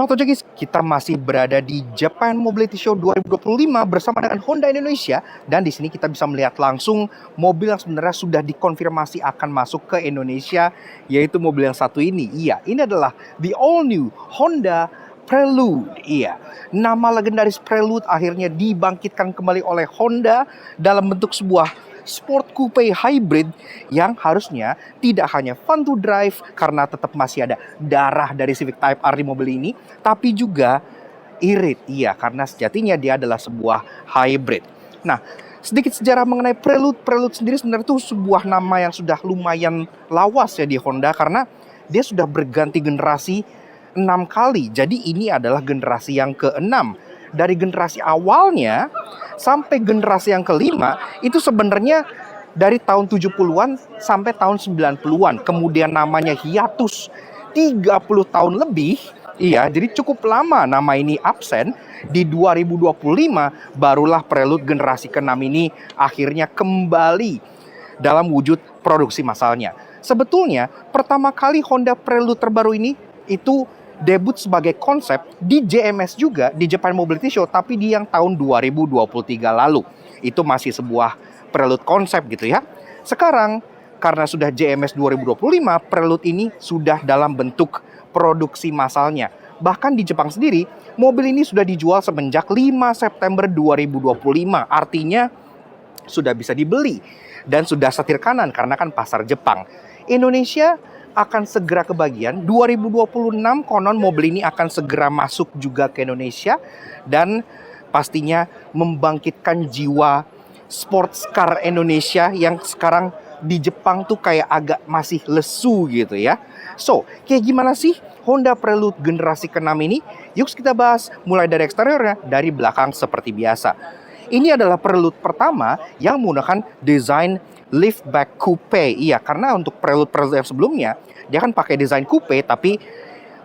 Nah, Otojogis, kita masih berada di Japan Mobility Show 2025 bersama dengan Honda Indonesia, dan di sini kita bisa melihat langsung mobil yang sebenarnya sudah dikonfirmasi akan masuk ke Indonesia, yaitu mobil yang satu ini. Iya, ini adalah the all new Honda Prelude. Iya, nama legendaris Prelude akhirnya dibangkitkan kembali oleh Honda dalam bentuk sebuah sport coupe hybrid yang harusnya tidak hanya fun to drive karena tetap masih ada darah dari Civic Type R di mobil ini, tapi juga irit. Iya, karena sejatinya dia adalah sebuah hybrid. Nah, sedikit sejarah mengenai Prelude. Prelude sendiri sebenarnya itu sebuah nama yang sudah lumayan lawas ya di Honda, karena dia sudah berganti generasi 6 kali. Jadi ini adalah generasi yang ke-6. Dari generasi awalnya sampai generasi yang kelima itu sebenarnya dari tahun 70-an sampai tahun 90-an. Kemudian namanya hiatus 30 tahun lebih. Iya, jadi cukup lama nama ini absen. Di 2025 barulah Prelude generasi ke-6 ini akhirnya kembali dalam wujud produksi massalnya. Sebetulnya pertama kali Honda Prelude terbaru ini itu debut sebagai konsep di JMS juga, di Japan Mobility Show, tapi di yang tahun 2023 lalu. Itu masih sebuah Prelude konsep gitu ya. Sekarang, karena sudah JMS 2025, Prelude ini sudah dalam bentuk produksi massalnya. Bahkan di Jepang sendiri, mobil ini sudah dijual semenjak 5 September 2025. Artinya, sudah bisa dibeli dan sudah setir kanan karena kan pasar Jepang. Indonesia akan segera kebagian. 2026 konon mobil ini akan segera masuk juga ke Indonesia dan pastinya membangkitkan jiwa sports car Indonesia yang sekarang di Jepang tuh kayak agak masih lesu gitu ya. So, kayak gimana sih Honda Prelude generasi ke-6 ini? Yuk kita bahas mulai dari eksteriornya, dari belakang seperti biasa. Ini adalah Prelude pertama yang menggunakan desain liftback coupe. Iya, karena untuk Prelude yang sebelumnya dia kan pakai desain coupe, tapi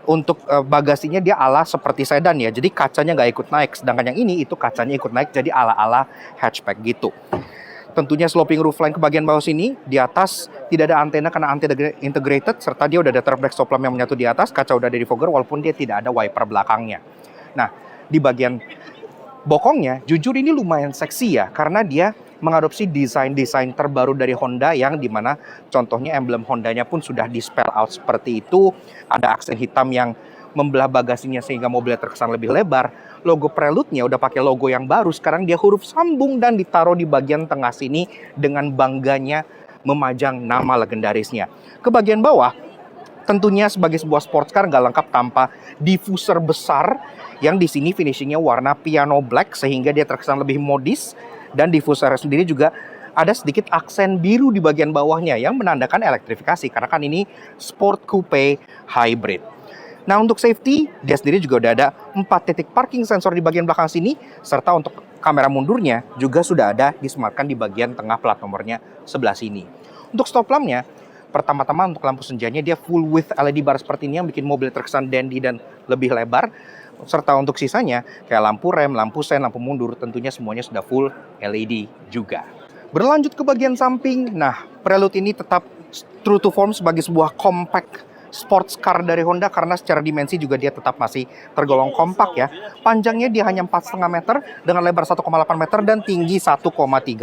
untuk bagasinya dia ala seperti sedan ya. Jadi kacanya nggak ikut naik. Sedangkan yang ini itu kacanya ikut naik, jadi ala-ala hatchback gitu. Tentunya sloping roofline ke bagian bawah sini. Di atas tidak ada antena karena antena integrated, serta dia udah ada trap stop lamp yang menyatu di atas. Kaca udah ada defogger walaupun dia tidak ada wiper belakangnya. Nah, di bagian bokongnya, jujur ini lumayan seksi ya, karena dia mengadopsi desain-desain terbaru dari Honda yang dimana contohnya emblem Hondanya pun sudah di spell out seperti itu. Ada aksen hitam yang membelah bagasinya sehingga mobilnya terkesan lebih lebar. Logo Prelude-nya udah pakai logo yang baru, sekarang dia huruf sambung dan ditaruh di bagian tengah sini dengan bangganya memajang nama legendarisnya. Ke bagian bawah, tentunya sebagai sebuah sports car nggak lengkap tanpa diffuser besar yang di sini finishingnya warna piano black sehingga dia terkesan lebih modis, dan diffuser sendiri juga ada sedikit aksen biru di bagian bawahnya yang menandakan elektrifikasi karena kan ini sport coupe hybrid. Nah, untuk safety dia sendiri juga udah ada 4 titik parking sensor di bagian belakang sini, serta untuk kamera mundurnya juga sudah ada disematkan di bagian tengah plat nomornya sebelah sini. Untuk stop lampnya, pertama-tama untuk lampu senjanya dia full width LED bar seperti ini yang bikin mobil terkesan dandy dan lebih lebar. Serta untuk sisanya kayak lampu rem, lampu sen, lampu mundur tentunya semuanya sudah full LED juga. Berlanjut ke bagian samping, nah Prelude ini tetap true to form sebagai sebuah compact sports car dari Honda karena secara dimensi juga dia tetap masih tergolong kompak ya. Panjangnya dia hanya 4,5 meter dengan lebar 1,8 meter dan tinggi 1,3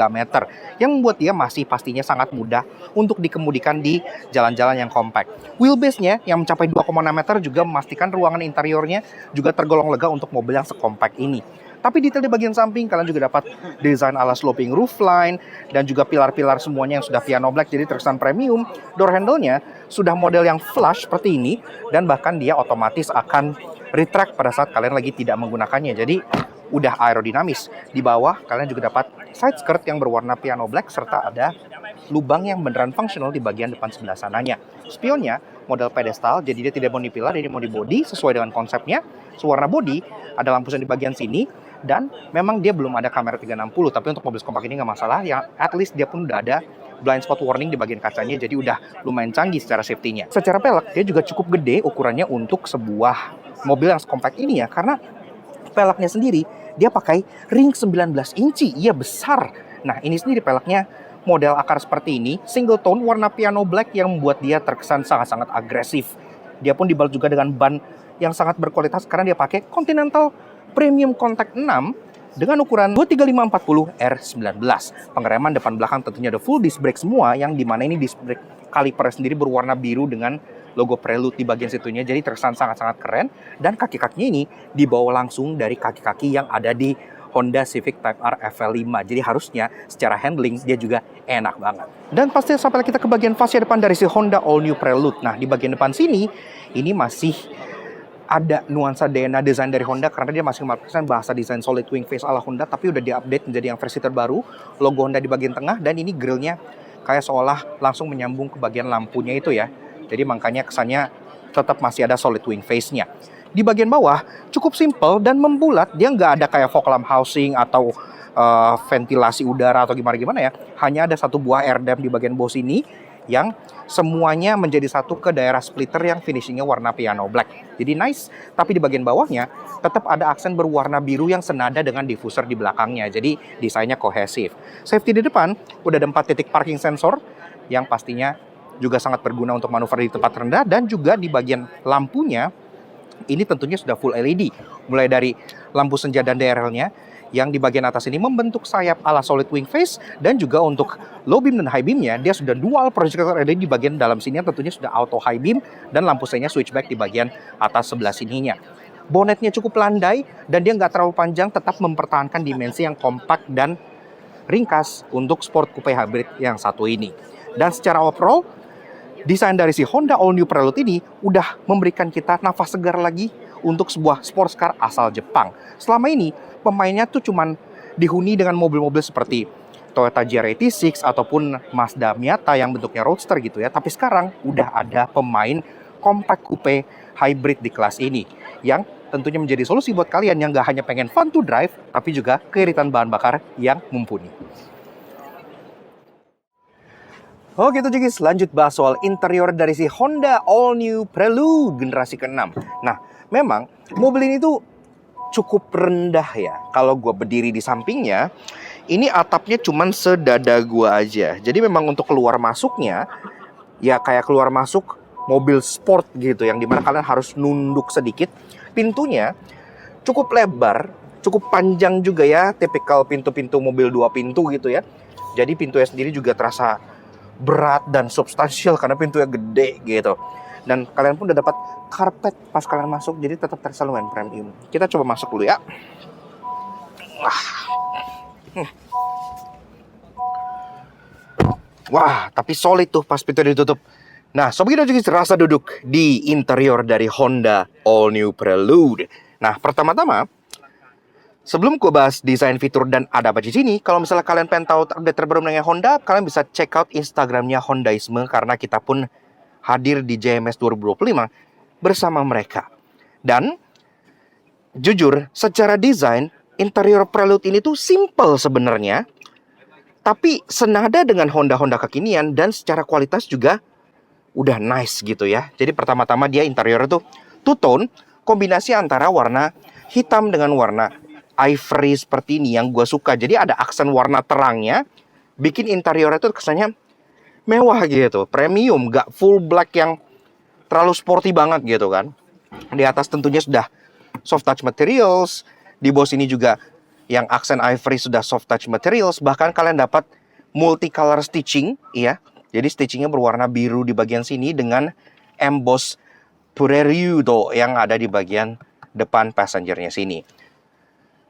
meter. Yang membuat dia masih pastinya sangat mudah untuk dikemudikan di jalan-jalan yang kompak. Wheelbase-nya yang mencapai 2,6 meter juga memastikan ruangan interiornya juga tergolong lega untuk mobil yang sekompak ini. Tapi detail di bagian samping kalian juga dapat desain ala sloping roofline dan juga pilar-pilar semuanya yang sudah piano black jadi terkesan premium. Door handle-nya sudah model yang flush seperti ini dan bahkan dia otomatis akan retract pada saat kalian lagi tidak menggunakannya. Jadi udah aerodinamis. Di bawah kalian juga dapat side skirt yang berwarna piano black serta ada lubang yang beneran fungsional di bagian depan sebelah sananya. Spionnya model pedestal, jadi dia tidak mau di pilar, jadi mau di body sesuai dengan konsepnya. Sewarna body, ada lampu sen di bagian sini, dan memang dia belum ada kamera 360, tapi untuk mobil kompak ini nggak masalah, yang at least dia pun udah ada blind spot warning di bagian kacanya, jadi udah lumayan canggih secara safety-nya. Secara pelek, dia juga cukup gede ukurannya untuk sebuah mobil yang compact ini ya, karena peleknya sendiri, dia pakai ring 19 inci, iya besar. Nah, ini sendiri peleknya model akar seperti ini, single tone warna piano black yang membuat dia terkesan sangat-sangat agresif. Dia pun dibalut juga dengan ban yang sangat berkualitas karena dia pakai Continental Premium Contact 6 dengan ukuran 235/40 R19. Pengereman depan belakang tentunya ada full disc brake semua, yang dimana ini disc brake kaliper sendiri berwarna biru dengan logo Prelude di bagian situnya, jadi terkesan sangat-sangat keren. Dan kaki-kakinya ini dibawa langsung dari kaki-kaki yang ada di Honda Civic Type R FL5. Jadi harusnya secara handling dia juga enak banget. Dan pasti sampai kita ke bagian fascia depan dari si Honda All New Prelude. Nah, di bagian depan sini ini masih ada nuansa DNA desain dari Honda karena dia masih memakai bahasa desain solid wing face ala Honda, tapi udah diupdate menjadi yang versi terbaru. Logo Honda di bagian tengah, dan ini grillnya kayak seolah langsung menyambung ke bagian lampunya itu ya. Jadi makanya kesannya tetap masih ada solid wing face-nya. Di bagian bawah cukup simple dan membulat, dia nggak ada kayak fog lamp housing atau ventilasi udara atau gimana-gimana ya. Hanya ada satu buah air dam di bagian bawah sini yang semuanya menjadi satu ke daerah splitter yang finishingnya warna piano black. Jadi nice, tapi di bagian bawahnya tetap ada aksen berwarna biru yang senada dengan diffuser di belakangnya. Jadi desainnya kohesif. Safety di depan udah ada 4 titik parking sensor yang pastinya juga sangat berguna untuk manuver di tempat rendah, dan juga di bagian lampunya ini tentunya sudah full LED, mulai dari lampu senja dan DRL-nya yang di bagian atas ini membentuk sayap ala solid wing face, dan juga untuk low beam dan high beam-nya dia sudah dual projector LED di bagian dalam sini yang tentunya sudah auto high beam, dan lampu senya switchback di bagian atas sebelah sininya. Bonetnya cukup landai dan dia nggak terlalu panjang, tetap mempertahankan dimensi yang kompak dan ringkas untuk sport coupe hybrid yang satu ini. Dan secara overall, desain dari si Honda All New Prelude ini udah memberikan kita nafas segar lagi untuk sebuah sports car asal Jepang. Selama ini pemainnya tuh cuman dihuni dengan mobil-mobil seperti Toyota GR86 ataupun Mazda Miata yang bentuknya roadster gitu ya. Tapi sekarang udah ada pemain compact coupe hybrid di kelas ini yang tentunya menjadi solusi buat kalian yang gak hanya pengen fun to drive, tapi juga keiritan bahan bakar yang mumpuni. Oke itu guys, lanjut bahas soal interior dari si Honda All New Prelude generasi ke-6. Nah, memang mobil ini tuh cukup rendah ya. Kalau gue berdiri di sampingnya, ini atapnya cuman sedada gue aja. Jadi memang untuk keluar masuknya, ya kayak keluar masuk mobil sport gitu, yang dimana kalian harus nunduk sedikit. Pintunya cukup lebar, cukup panjang juga ya, tipikal pintu-pintu mobil 2 pintu gitu ya. Jadi pintunya sendiri juga terasa berat dan substansial karena pintunya gede gitu. Dan kalian pun udah dapat karpet pas kalian masuk, jadi tetap terasa lumayan premium. Kita coba masuk dulu ya. Wah, tapi solid tuh pas pintu ditutup. Nah, sobat kita juga terasa duduk di interior dari Honda All New Prelude. Nah, pertama-tama sebelum gue bahas desain, fitur, dan ada apa di sini, kalau misalnya kalian pengen tahu update terbaru mengenai Honda, kalian bisa check out Instagramnya Hondaisme, karena kita pun hadir di JMS 2025 bersama mereka. Dan jujur, secara desain, interior Prelude ini tuh simple sebenarnya, tapi senada dengan Honda-Honda kekinian, dan secara kualitas juga udah nice gitu ya. Jadi pertama-tama dia interior tuh two-tone, kombinasi antara warna hitam dengan warna ivory seperti ini yang gue suka. Jadi ada aksen warna terangnya, bikin interiornya tuh kesannya mewah gitu, premium, gak full black yang terlalu sporty banget gitu kan. Di atas tentunya sudah soft touch materials, di bawah sini juga yang aksen ivory sudah soft touch materials. Bahkan kalian dapat multicolor stitching ya. Jadi stitchingnya berwarna biru di bagian sini dengan emboss Pureryudo yang ada di bagian depan passengernya sini.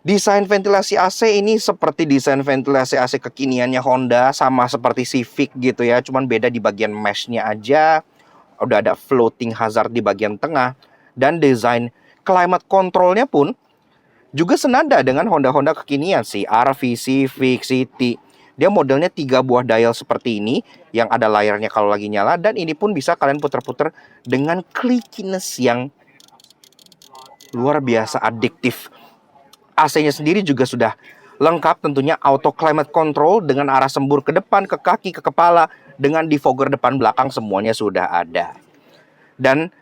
Desain ventilasi AC ini seperti desain ventilasi AC kekiniannya Honda, sama seperti Civic gitu ya, cuman beda di bagian mesh-nya aja. Udah ada floating hazard di bagian tengah, dan desain climate control-nya pun juga senada dengan Honda-Honda kekinian, CR-V, Civic, City. Dia modelnya 3 buah dial seperti ini yang ada layarnya kalau lagi nyala, dan ini pun bisa kalian puter-puter dengan clickiness yang luar biasa adiktif. AC-nya sendiri juga sudah lengkap, tentunya auto climate control dengan arah sembur ke depan, ke kaki, ke kepala, dengan defogger depan belakang semuanya sudah ada. Dan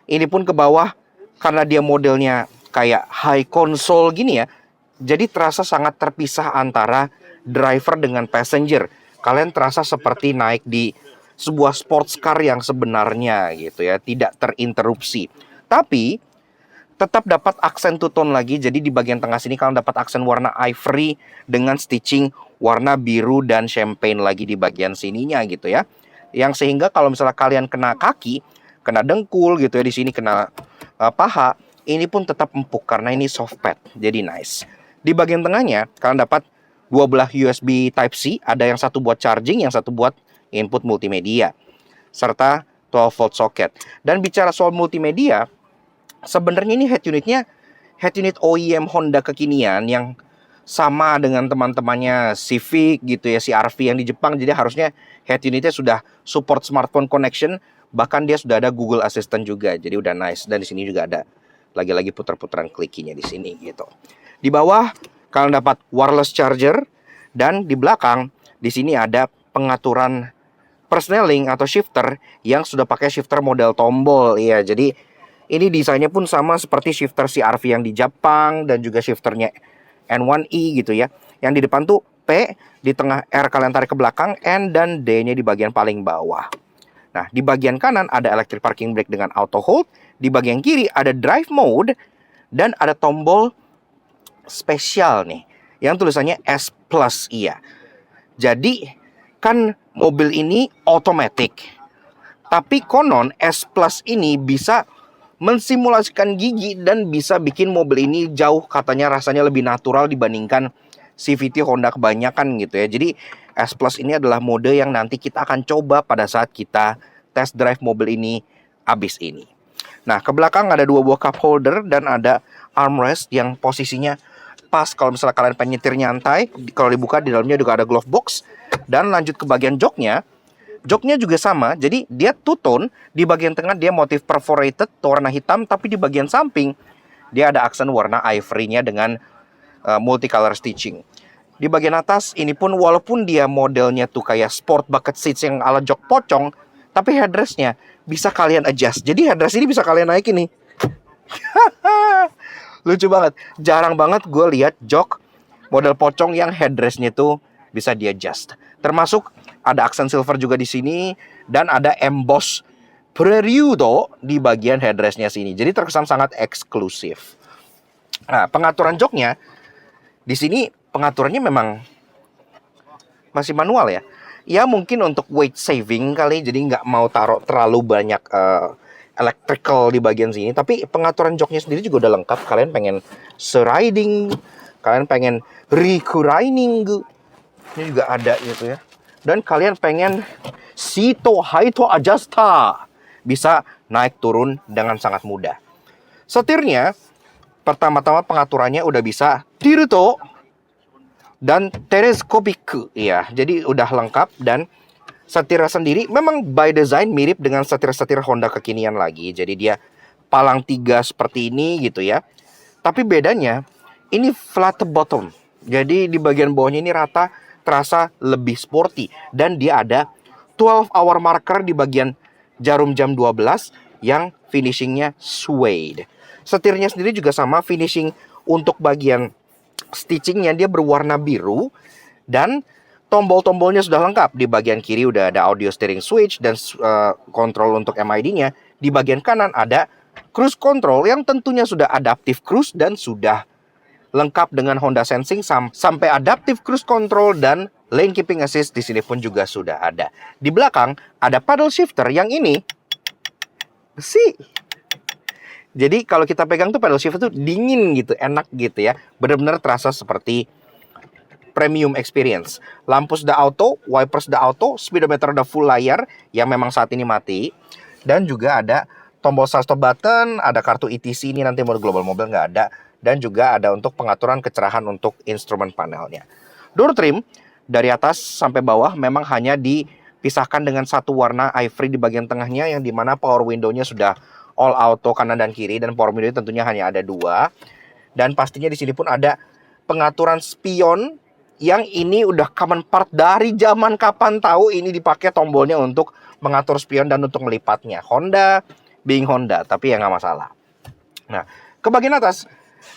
ini pun ke bawah, karena dia modelnya kayak high console gini ya, jadi terasa sangat terpisah antara driver dengan passenger. Kalian terasa seperti naik di sebuah sports car yang sebenarnya gitu ya, tidak terinterupsi. Tapi Tetap dapat aksen two tone lagi. Jadi di bagian tengah sini kalian dapat aksen warna ivory dengan stitching warna biru dan champagne lagi di bagian sininya gitu ya. Yang sehingga kalau misalnya kalian kena kaki, kena dengkul gitu ya, di sini kena paha, ini pun tetap empuk karena ini soft pad. Jadi nice. Di bagian tengahnya kalian dapat dua belah USB Type-C, ada yang satu buat charging, yang satu buat input multimedia, serta 12 volt socket. Dan bicara soal multimedia, sebenarnya ini head unit OEM Honda kekinian yang sama dengan teman-temannya Civic gitu ya, CR-V yang di Jepang. Jadi harusnya head unitnya sudah support smartphone connection, bahkan dia sudah ada Google Assistant juga. Jadi udah nice. Dan di sini juga ada lagi-lagi putar-putaran klikinya di sini gitu. Di bawah kalian dapat wireless charger, dan di belakang di sini ada pengaturan persneling atau shifter yang sudah pakai shifter model tombol. Iya, jadi ini desainnya pun sama seperti shifter CR-V yang di Jepang dan juga shifternya N1E gitu ya. Yang di depan tuh P, di tengah R kalian tarik ke belakang, N dan D-nya di bagian paling bawah. Nah, di bagian kanan ada electric parking brake dengan auto hold, di bagian kiri ada drive mode, dan ada tombol spesial nih yang tulisannya S Plus. Iya. Jadi kan mobil ini otomatis, tapi konon S Plus ini bisa mensimulasikan gigi dan bisa bikin mobil ini jauh, katanya rasanya lebih natural dibandingkan CVT Honda kebanyakan gitu ya. Jadi S Plus ini adalah mode yang nanti kita akan coba pada saat kita test drive mobil ini abis ini. Nah, ke belakang ada dua buah cup holder dan ada armrest yang posisinya pas kalau misalnya kalian pengen nyetir nyantai. Kalau dibuka di dalamnya juga ada glove box. Dan lanjut ke bagian joknya. Joknya juga sama, jadi dia two tone. Di bagian tengah dia motif perforated warna hitam, tapi di bagian samping dia ada aksen warna ivory-nya dengan multicolor stitching. Di bagian atas ini pun walaupun dia modelnya tuh kayak sport bucket seats yang ala jok pocong, tapi headrestnya bisa kalian adjust. Jadi headrest ini bisa kalian naikin nih. Lucu banget. Jarang banget gue lihat jok model pocong yang headrestnya tuh bisa di adjust. Termasuk ada aksen silver juga di sini dan ada emboss Preludo di bagian headrestnya sini. Jadi terkesan sangat eksklusif. Nah, pengaturan joknya di sini pengaturannya memang masih manual ya. Ya mungkin untuk weight saving kali, jadi nggak mau taruh terlalu banyak electrical di bagian sini. Tapi pengaturan joknya sendiri juga udah lengkap. Kalian pengen seriding, kalian pengen reclining, ini juga ada gitu ya. Dan kalian pengen Sito Haito Adjusta, bisa naik turun dengan sangat mudah. Setirnya pertama-tama pengaturannya udah bisa Tiruto dan teleskopik. Iya, jadi udah lengkap. Dan setirnya sendiri memang by design mirip dengan setir-setir Honda kekinian lagi. Jadi dia palang tiga seperti ini gitu ya. Tapi bedanya ini flat bottom. Jadi di bagian bawahnya ini rata, terasa lebih sporty. Dan dia ada 12 hour marker di bagian jarum jam 12 yang finishingnya suede. Setirnya sendiri juga sama, finishing untuk bagian stitchingnya dia berwarna biru. Dan tombol-tombolnya sudah lengkap. Di bagian kiri udah ada audio steering switch dan kontrol untuk MID-nya. Di bagian kanan ada cruise control yang tentunya sudah adaptive cruise dan sudah lengkap dengan Honda Sensing sampai adaptive cruise control dan lane keeping assist di sini pun juga sudah ada. Di belakang ada paddle shifter yang ini besi. Jadi kalau kita pegang tuh paddle shifter tuh dingin gitu, enak gitu ya. Benar-benar terasa seperti premium experience. Lampu sudah auto, wipers sudah auto, speedometer udah full layar yang memang saat ini mati. Dan juga ada tombol start stop button, ada kartu ETC ini nanti mode global mobile nggak ada. Dan juga ada untuk pengaturan kecerahan untuk instrumen panelnya. Door trim dari atas sampai bawah memang hanya dipisahkan dengan satu warna ivory di bagian tengahnya, yang dimana power window-nya sudah all auto kanan dan kiri, dan power window tentunya hanya ada dua. Dan pastinya di sini pun ada pengaturan spion yang ini udah common part dari zaman kapan tahu ini dipakai tombolnya untuk mengatur spion dan untuk melipatnya. Honda being Honda, tapi ya nggak masalah. Nah, ke bagian atas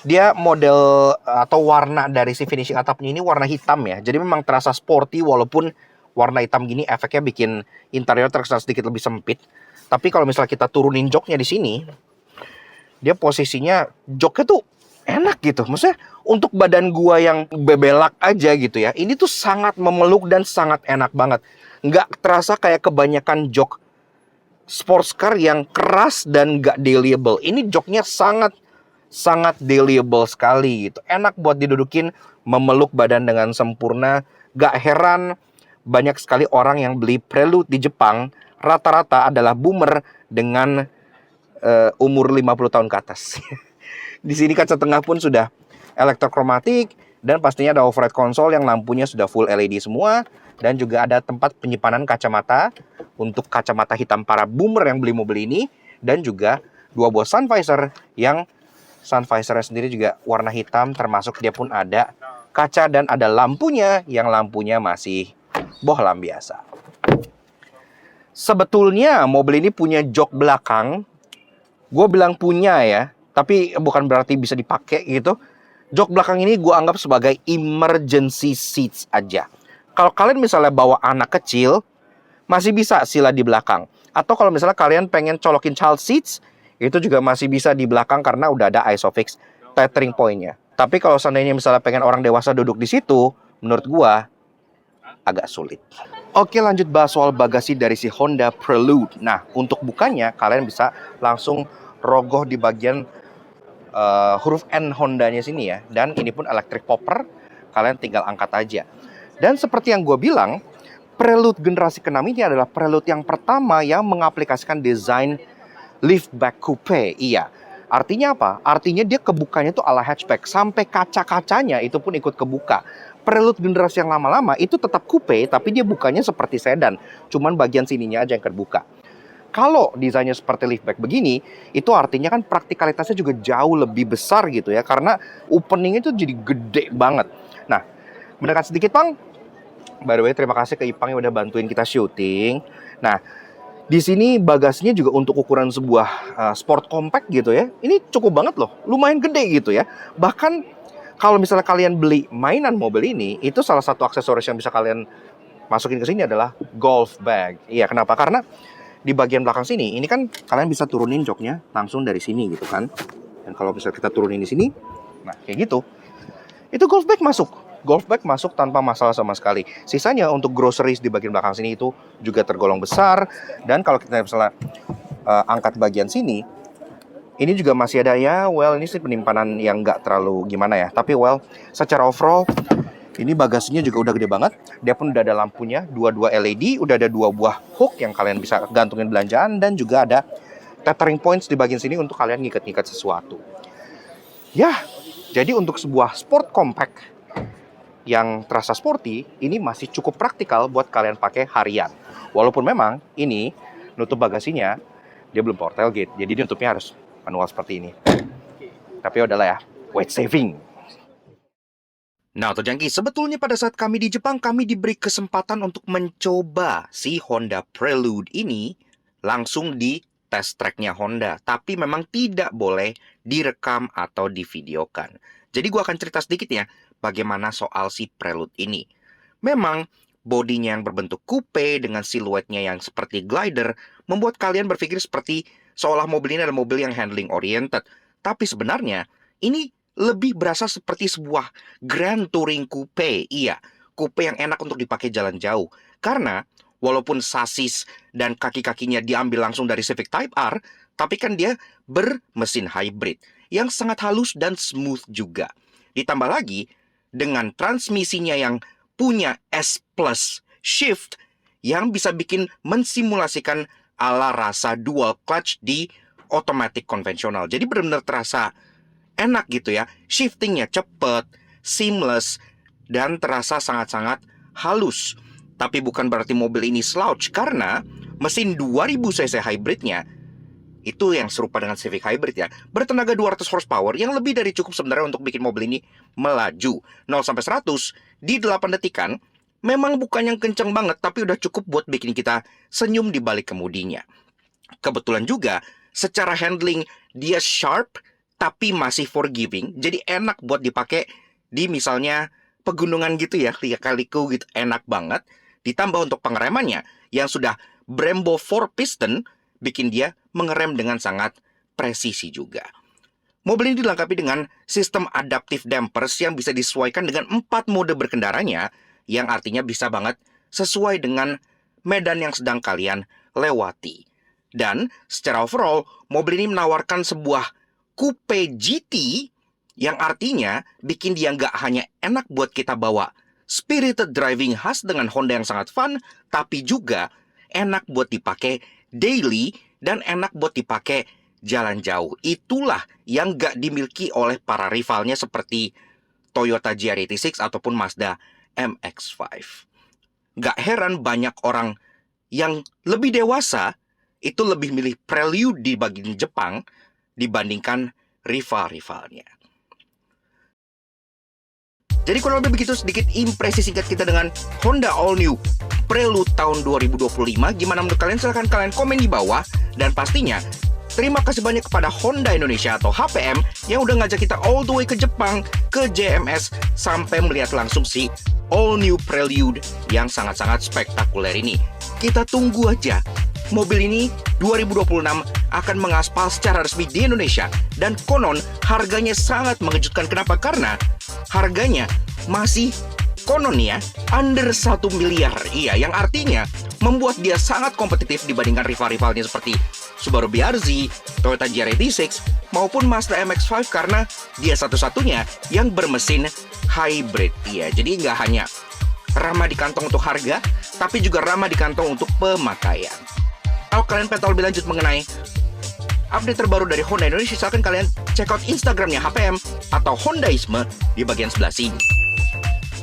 dia model atau warna dari si finishing atapnya ini warna hitam ya. Jadi memang terasa sporty walaupun warna hitam gini efeknya bikin interior terkesan sedikit lebih sempit. Tapi kalau misalnya kita turunin joknya di sini, dia posisinya joknya tuh enak gitu. Maksudnya untuk badan gua yang bebelak aja gitu ya, ini tuh sangat memeluk dan sangat enak banget. Nggak terasa kayak kebanyakan jok sports car yang keras dan nggak dailyable. Ini joknya sangat dailyable sekali gitu. Enak buat didudukin, memeluk badan dengan sempurna. Gak heran banyak sekali orang yang beli Prelude di Jepang rata-rata adalah boomer dengan umur 50 tahun ke atas. Di sini kaca tengah pun sudah elektrokromatik dan pastinya ada overhead console yang lampunya sudah full LED semua, dan juga ada tempat penyimpanan kacamata untuk kacamata hitam para boomer yang beli mobil ini, dan juga dua buah sun visor yang sun visornya sendiri juga warna hitam, termasuk dia pun ada kaca dan ada lampunya yang lampunya masih bohlam biasa. Sebetulnya mobil ini punya jok belakang. Gue bilang punya ya, tapi bukan berarti bisa dipakai gitu. Jok belakang ini gue anggap sebagai emergency seats aja. Kalau kalian misalnya bawa anak kecil, masih bisa sila di belakang. Atau kalau misalnya kalian pengen colokin child seats, itu juga masih bisa di belakang karena udah ada ISOFIX tethering point-nya. Tapi kalau seandainya misalnya pengen orang dewasa duduk di situ, menurut gue agak sulit. Oke, lanjut bahas soal bagasi dari si Honda Prelude. Nah, untuk bukanya kalian bisa langsung rogoh di bagian huruf N Hondanya sini ya. Dan ini pun electric popper, kalian tinggal angkat aja. Dan seperti yang gue bilang, Prelude generasi ke-6 ini adalah Prelude yang pertama yang mengaplikasikan desain liftback coupe. Iya, artinya apa? Artinya dia kebukanya tuh ala hatchback. Sampai kaca-kacanya itu pun ikut kebuka. Prelude generasi yang lama-lama itu tetap coupe, tapi dia bukanya seperti sedan. Cuman bagian sininya aja yang terbuka. Kalau desainnya seperti liftback begini, itu artinya kan praktikalitasnya juga jauh lebih besar gitu ya. Karena openingnya itu jadi gede banget. Nah, mendekat sedikit Bang. By the way, terima kasih ke Ipang yang udah bantuin kita syuting. Nah, di sini bagasinya juga untuk ukuran sebuah sport compact gitu ya. Ini cukup banget loh, lumayan gede gitu ya. Bahkan kalau misalnya kalian beli mainan mobil ini, itu salah satu aksesoris yang bisa kalian masukin ke sini adalah golf bag. Iya, kenapa? Karena di bagian belakang sini, ini kan kalian bisa turunin joknya langsung dari sini gitu kan. Dan kalau misalnya kita turunin di sini, nah kayak gitu, itu golf bag masuk. Golf bag masuk tanpa masalah sama sekali. Sisanya untuk groceries di bagian belakang sini itu juga tergolong besar. Dan kalau kita misalnya angkat bagian sini, ini juga masih ada ya, ini sih penyimpanan yang nggak terlalu gimana ya. Tapi secara overall, ini bagasinya juga udah gede banget. Dia pun udah ada lampunya, dua LED, udah ada dua buah hook yang kalian bisa gantungin belanjaan. Dan juga ada tethering points di bagian sini untuk kalian ngikat-ngikat sesuatu. Ya, jadi untuk sebuah sport compact yang terasa sporty, ini masih cukup praktikal buat kalian pakai harian. Walaupun memang ini nutup bagasinya, dia belum power tailgate, jadi nutupnya harus manual seperti ini. Tapi udahlah ya, weight saving. Nah, Tojangki, sebetulnya pada saat kami di Jepang, kami diberi kesempatan untuk mencoba si Honda Prelude ini langsung di test tracknya Honda. Tapi memang tidak boleh direkam atau divideokan. Jadi gue akan cerita sedikit ya, bagaimana soal si Prelude ini. Memang bodinya yang berbentuk coupe dengan siluetnya yang seperti glider membuat kalian berpikir seperti seolah mobil ini adalah mobil yang handling oriented. Tapi sebenarnya ini lebih berasa seperti sebuah Grand Touring coupe. Iya, coupe yang enak untuk dipakai jalan jauh. Karena walaupun sasis dan kaki-kakinya diambil langsung dari Civic Type R, tapi kan dia bermesin hybrid yang sangat halus dan smooth juga. Ditambah lagi dengan transmisinya yang punya S plus shift yang bisa bikin mensimulasikan ala rasa dual clutch di otomatis konvensional. Jadi benar-benar terasa enak gitu ya. Shiftingnya cepet, seamless, dan terasa sangat-sangat halus. Tapi bukan berarti mobil ini slouch, karena mesin 2000 cc hybridnya itu yang serupa dengan Civic Hybrid ya, bertenaga 200 horsepower yang lebih dari cukup sebenarnya untuk bikin mobil ini melaju 0-100 di 8 detikan. Memang bukan yang kenceng banget, tapi udah cukup buat bikin kita senyum di balik kemudinya. Kebetulan juga secara handling dia sharp tapi masih forgiving, jadi enak buat dipakai di misalnya pegunungan gitu ya, liku gitu, enak banget. Ditambah untuk pengeremannya yang sudah Brembo 4 piston, bikin dia mengerem dengan sangat presisi juga. Mobil ini dilengkapi dengan sistem adaptive dampers yang bisa disesuaikan dengan 4 mode berkendaranya, yang artinya bisa banget sesuai dengan medan yang sedang kalian lewati. Dan secara overall, mobil ini menawarkan sebuah coupe GT yang artinya bikin dia nggak hanya enak buat kita bawa spirited driving khas dengan Honda yang sangat fun, tapi juga enak buat dipakai daily dan enak buat dipakai jalan jauh. Itulah yang nggak dimiliki oleh para rivalnya seperti Toyota GR86 ataupun Mazda MX-5. Nggak heran banyak orang yang lebih dewasa itu lebih milih Prelude di bagian Jepang dibandingkan rival-rivalnya. Jadi kurang lebih begitu sedikit impresi singkat kita dengan Honda All New Prelude tahun 2025. Gimana menurut kalian? Silahkan kalian komen di bawah. Dan pastinya terima kasih banyak kepada Honda Indonesia atau HPM yang udah ngajak kita all the way ke Jepang, ke JMS, sampai melihat langsung si All New Prelude yang sangat-sangat spektakuler ini. Kita tunggu aja. Mobil ini 2026 akan mengaspal secara resmi di Indonesia. Dan konon harganya sangat mengejutkan. Kenapa? Karena harganya masih konon ya under 1 miliar. Iya, yang artinya membuat dia sangat kompetitif dibandingkan rival-rivalnya seperti Subaru BRZ, Toyota GR86, maupun Mazda MX-5 karena dia satu-satunya yang bermesin hybrid. Iya, jadi nggak hanya ramah di kantong untuk harga, tapi juga ramah di kantong untuk pemakaian. Kalau kalian pengen tahu lebih lanjut mengenai update terbaru dari Honda Indonesia, silahkan kalian check out Instagramnya HPM atau Hondaisme di bagian sebelah sini.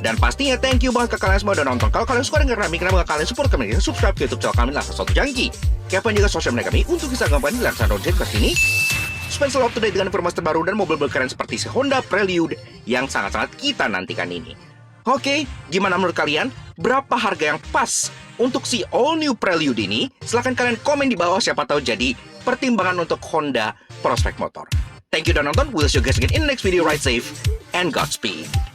Dan pastinya thank you banget ke kalian semua udah nonton. Kalau kalian suka dengan kami, kenapa kalian support kami? Subscribe ke YouTube channel kami lah, satu jangki. Kepoin juga sosial media kami untuk Instagram kami di Laksana Roger ke sini. Supaya selalu up to date dengan informasi terbaru dan mobil-mobil keren seperti si Honda Prelude yang sangat-sangat kita nantikan ini. Oke, gimana menurut kalian? Berapa harga yang pas untuk si All New Prelude ini? Silahkan kalian komen di bawah, siapa tahu jadi pertimbangan untuk Honda Prospect Motor. Thank you udah nonton. We'll see you guys again in the next video. Ride safe and Godspeed.